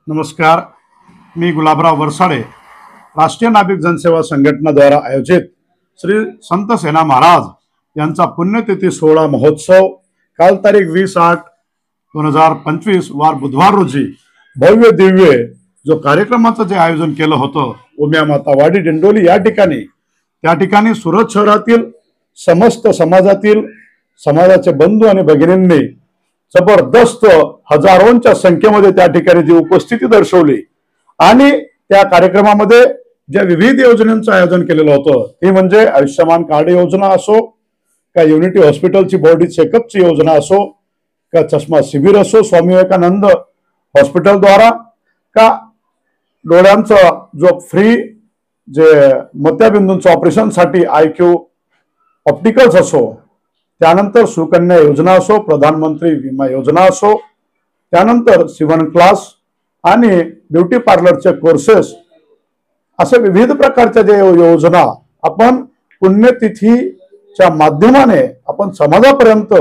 नमस्कार, मी गुलाबराव वरसाडे, राष्ट्रीय नाभिक जनसेवा संघटनाद्वारा आयोजित श्री संत सेना महाराज यांचा पुण्यतिथी सोहळा महोत्सव काल तारीख 20/8/2025 वार बुधवार रोजी भव्य दिव्य जो कार्यक्रमाचं जे आयोजन केलं होतं उम्या माता वाडी डिंडोली या ठिकाणी सुरत शहरातील समस्त समाजाचे बंधू आणि भगिनींनी जबरदस्त हजारोंच्या संख्येमध्ये त्या ठिकाणी जी उपस्थिती दर्शवली आणि त्या कार्यक्रमामध्ये ज्या विविध योजनांचं आयोजन केलेलं होतं ती म्हणजे आयुष्यमान कार्ड योजना असो का युनिटी हॉस्पिटलची बॉडी चेकअपची योजना असो का चष्मा शिबिर असो स्वामी विवेकानंद हॉस्पिटल द्वारा का डोळ्यांचा जो फ्री जे मोत्याबिंदूंचं ऑपरेशनसाठी IQ ऑप्टिकल्स असो, त्यानंतर सुकन्या योजना असो, प्रधानमंत्री विमा योजना असो, त्यानंतर शिवण क्लास आणि ब्युटी पार्लरचे कोर्सेस असे विविध प्रकारच्या जे योजना आपण पुण्यतिथीच्या माध्यमाने आपण समाजापर्यंत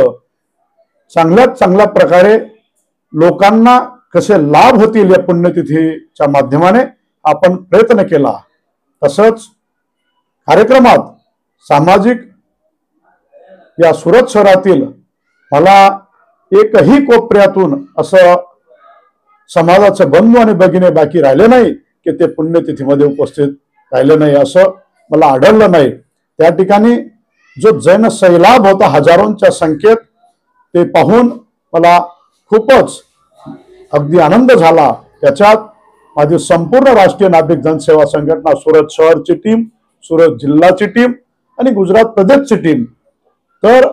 चांगल्यात चांगल्या प्रकारे लोकांना कसे लाभ होतील या पुण्यतिथीच्या माध्यमाने आपण प्रयत्न केला। तसंच कार्यक्रमात सामाजिक या सुरत शहरातील मला एकही कोपऱ्यातून असं समाजाचे बंधू आणि भगिनी बाकी राहिले नाही की ते पुण्यतिथीमध्ये उपस्थित राहिले नाही असं मला आढळलं नाही। त्या ठिकाणी जो जैन सैलाब होता हजारोंच्या संख्येत ते पाहून मला खूपच अगदी आनंद झाला। त्याच्यात माझी संपूर्ण राष्ट्रीय नाभिक जनसेवा संघटना सुरत शहरची टीम, सुरत जिल्ह्याची टीम आणि गुजरात प्रदेशची टीम, तर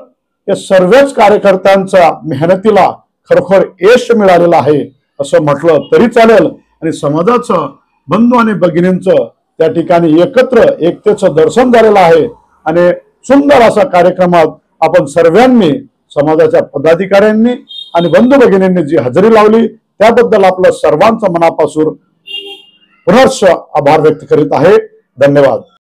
या सर्वच कार्यकर्त्यांच्या मेहनतीला खरोखर यश मिळालेलं आहे असं म्हटलं तरी चालेल। आणि समाजाचं बंधू आणि भगिनींचं त्या ठिकाणी एकतेचं दर्शन झालेलं आहे आणि सुंदर असा कार्यक्रमात आपण सर्वांनी समाजाच्या पदाधिकाऱ्यांनी आणि बंधू भगिनींनी जी हजेरी लावली त्याबद्दल आपलं सर्वांचं मनापासून पुनश्च आभार व्यक्त करीत आहे। धन्यवाद।